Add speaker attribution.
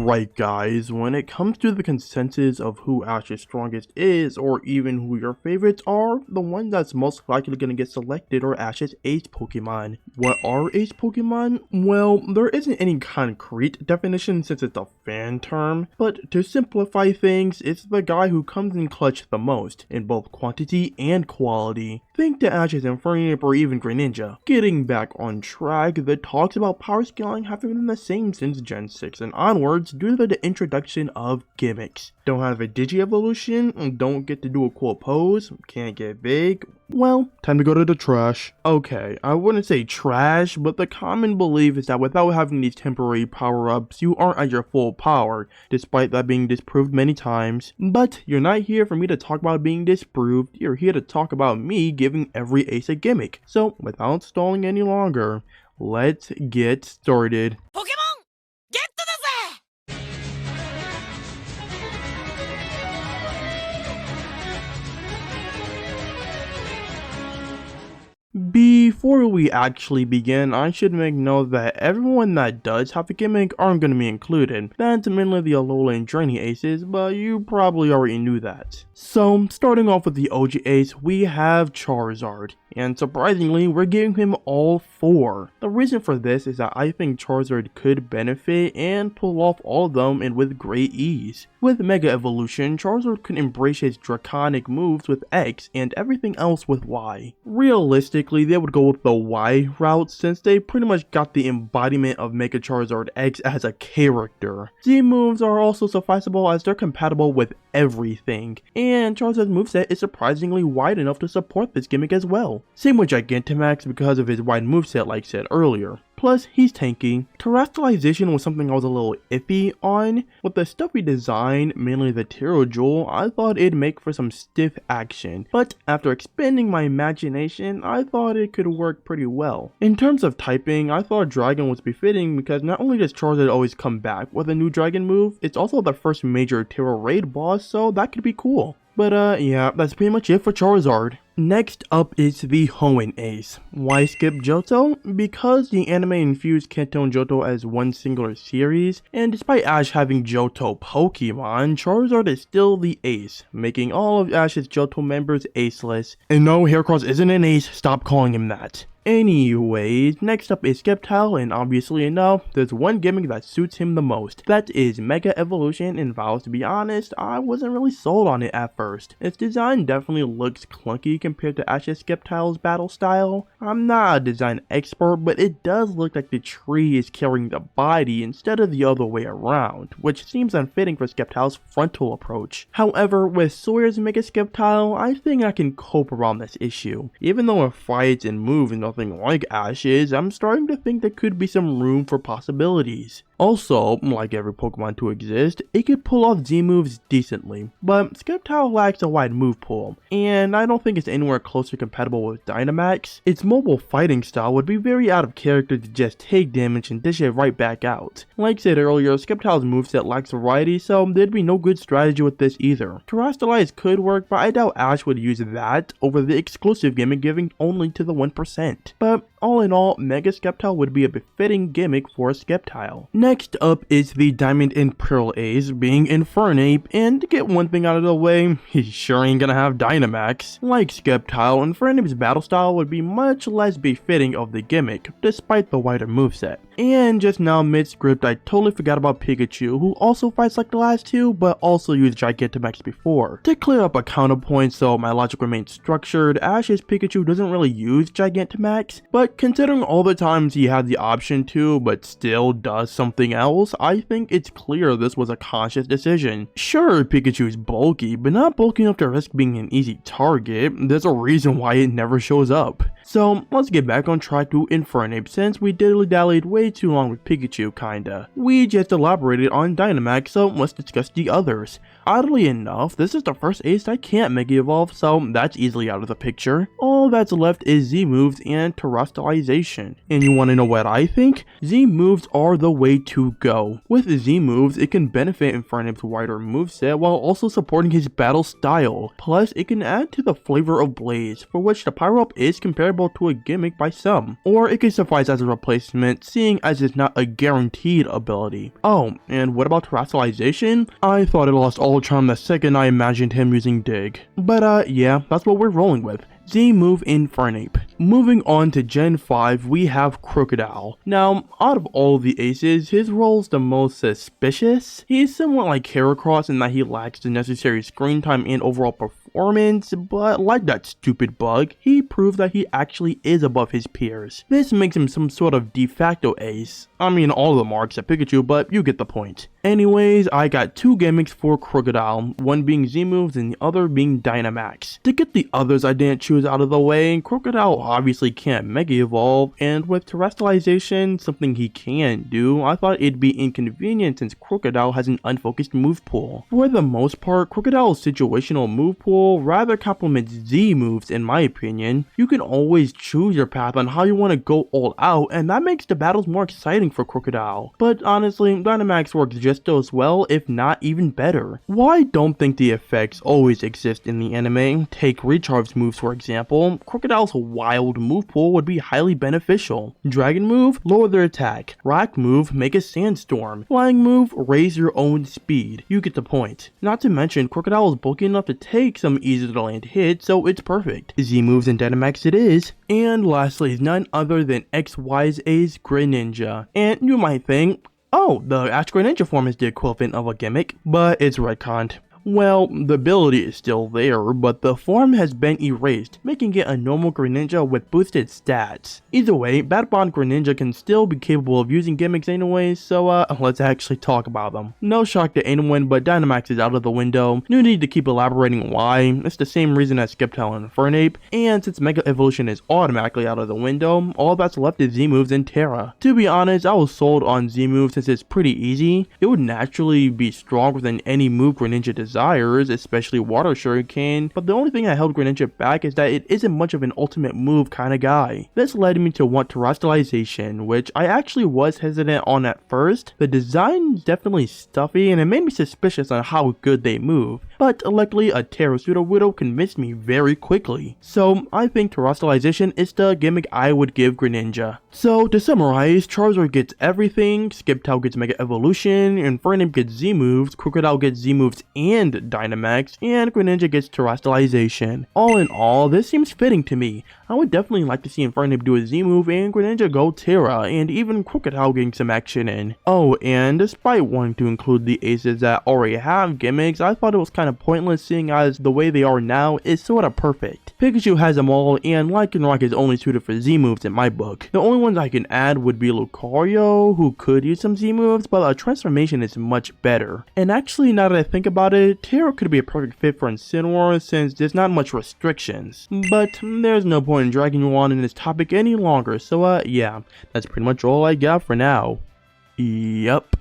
Speaker 1: Alright guys, when it comes to the consensus of who Ash's strongest is, or even who your favorites are, the one that's most likely going to get selected are Ash's ace Pokemon. What are ace Pokemon? Well, there isn't any concrete definition since it's a fan term, but to simplify things, it's the guy who comes in clutch the most, in both quantity and quality. Think to Ash's Infernape or even Greninja. Getting back on track, the talks about power scaling haven't been the same since Gen 6 and onwards due to the introduction of gimmicks. Don't have a Digi-Evolution, don't get to do a cool pose, can't get big. Well, time to go to the trash. Okay, I wouldn't say trash, but the common belief is that without having these temporary power-ups, you aren't at your full power, despite that being disproved many times. But you're not here for me to talk about being disproved, you're here to talk about me giving every ace a gimmick. So, without stalling any longer, let's get started. Before we actually begin, I should make note that everyone that does have a gimmick aren't going to be included. That's mainly the Alola and Journey aces, but you probably already knew that. So, starting off with the OG ace, we have Charizard. And surprisingly, we're giving him all 4. The reason for this is that I think Charizard could benefit and pull off all of them and with great ease. With Mega Evolution, Charizard could embrace his draconic moves with X and everything else with Y. Realistically, they would go with the Y route since they pretty much got the embodiment of Mega Charizard X as a character. Z moves are also sufficeable as they're compatible with everything, and Charizard's moveset is surprisingly wide enough to support this gimmick as well. Same with Gigantamax because of his wide moveset like said earlier. Plus, he's tanky. Terrestrialization was something I was a little iffy on. With the stuffy design, mainly the Pterodule, I thought it'd make for some stiff action. But after expanding my imagination, I thought it could work pretty well. In terms of typing, I thought Dragon was befitting because not only does Charizard always come back with a new Dragon move, it's also the first major Terra raid boss, so that could be cool. But yeah, that's pretty much it for Charizard. Next up is the Hoenn ace. Why skip Johto? Because the anime infused Kanto and Johto as one singular series, and despite Ash having Johto Pokemon, Charizard is still the ace, making all of Ash's Johto members aceless. And no, Heracross isn't an ace, stop calling him that. Anyways, next up is Sceptile, and obviously enough, there's one gimmick that suits him the most. That is Mega Evolution, and vows to be honest, I wasn't really sold on it at first. Its design definitely looks clunky compared to Ash's Sceptile's battle style. I'm not a design expert, but it does look like the tree is carrying the body instead of the other way around, which seems unfitting for Sceptile's frontal approach. However, with Sawyer's Mega Sceptile, I think I can cope around this issue. Even though it fights and moves and nothing like Ash's, I'm starting to think there could be some room for possibilities. Also, like every Pokemon to exist, it could pull off Z moves decently, but Sceptile lacks a wide move pool, and I don't think it's anywhere closer compatible with Dynamax. Its mobile fighting style would be very out of character to just take damage and dish it right back out. Like said earlier, Sceptile's moveset lacks variety, so there'd be no good strategy with this either. Terrestrialize could work, but I doubt Ash would use that over the exclusive gimmick giving only to the 1%. But all in all, Mega Sceptile would be a befitting gimmick for a Sceptile. Next up is the Diamond and Pearl ace, being Infernape, and to get one thing out of the way, he sure ain't gonna have Dynamax. Like Sceptile, Infernape's battle style would be much less befitting of the gimmick, despite the wider moveset. And just now mid-script, I totally forgot about Pikachu, who also fights like the last two, but also used Gigantamax before. To clear up a counterpoint so my logic remains structured, Ash's Pikachu doesn't really use Gigantamax, but considering all the times he had the option to, but still does something else, I think it's clear this was a conscious decision. Sure, Pikachu's bulky, but not bulky enough to risk being an easy target. There's a reason why it never shows up. So let's get back on track to Infernape since we dilly-dallied way too long with Pikachu kinda. We just elaborated on Dynamax, so let's discuss the others. Oddly enough, this is the first ace that can't Mega Evolve, so that's easily out of the picture. All that's left is Z moves and Terrestrial Terrestrialization. And you want to know what I think? Z moves are the way to go. With Z moves, it can benefit Infernape's wider moveset while also supporting his battle style. Plus, it can add to the flavor of Blaze, for which the power-up is comparable to a gimmick by some. Or it can suffice as a replacement, seeing as it's not a guaranteed ability. Oh, and what about Terrestrialization? I thought it lost all charm the second I imagined him using Dig. But yeah, that's what we're rolling with. Z move Infernape. Moving on to Gen 5, we have Crocodile. Now, out of all the aces, his role's the most suspicious. He's somewhat like Heracross in that he lacks the necessary screen time and overall performance, but like that stupid bug, he proved that he actually is above his peers. This makes him some sort of de facto ace. I mean, all of them are except Pikachu, but you get the point. Anyways, I got two gimmicks for Crocodile, one being Z moves and the other being Dynamax. To get the others I didn't choose out of the way, Crocodile obviously can't Mega Evolve, and with Terrestrialization, something he can do, I thought it'd be inconvenient since Crocodile has an unfocused move pool. For the most part, Crocodile's situational move pool rather complements Z moves in my opinion. You can always choose your path on how you want to go all out, and that makes the battles more exciting for Crocodile. But honestly, Dynamax works just as well, if not even better. While I don't think the effects always exist in the anime, take Recharge's moves for example, Crocodile's wild move pool would be highly beneficial. Dragon move, lower their attack. Rock move, make a sandstorm. Flying move, raise your own speed. You get the point. Not to mention, Crocodile is bulky enough to take some easy to land hits, so it's perfect. Z moves and Dynamax it is. And lastly, none other than XY's A's Greninja. And you might think, oh, the Ash Greninja form is the equivalent of a gimmick, but it's retconned. Well, the ability is still there, but the form has been erased, making it a normal Greninja with boosted stats. Either way, Battlebond Greninja can still be capable of using gimmicks anyway, so let's actually talk about them. No shock to anyone, but Dynamax is out of the window. No need to keep elaborating why. It's the same reason as Sceptile and Infernape, and since Mega Evolution is automatically out of the window, all that's left is Z moves and Terra. To be honest, I was sold on Z moves since it's pretty easy. It would naturally be stronger than any move Greninja desires, especially Water Shuriken, but the only thing that held Greninja back is that it isn't much of an ultimate move kind of guy. This led me to want Terrestrialization, which I actually was hesitant on at first. The design is definitely stuffy and it made me suspicious on how good they move, but luckily a Terra Sudowoodo convinced me very quickly. So I think Terrestrialization is the gimmick I would give Greninja. So to summarize, Charizard gets everything, Sceptile gets Mega Evolution, Infernape gets Z moves, Crocodile gets Z moves and Dynamax, and Greninja gets Terrestrialization. All in all, this seems fitting to me. I would definitely like to see Infernape do a Z move and Greninja go Terra, and even Crocodile getting some action in. Oh, and despite wanting to include the aces that already have gimmicks, I thought it was kind of pointless seeing as the way they are now is sorta perfect. Pikachu has them all, and Lycanroc is only suited for Z moves in my book. The only ones I can add would be Lucario, who could use some Z moves, but a transformation is much better. And actually, now that I think about it, Terra could be a perfect fit for Incineroar since there's not much restrictions. But there's no point in dragging you on in this topic any longer, so yeah, that's pretty much all I got for now. Yup.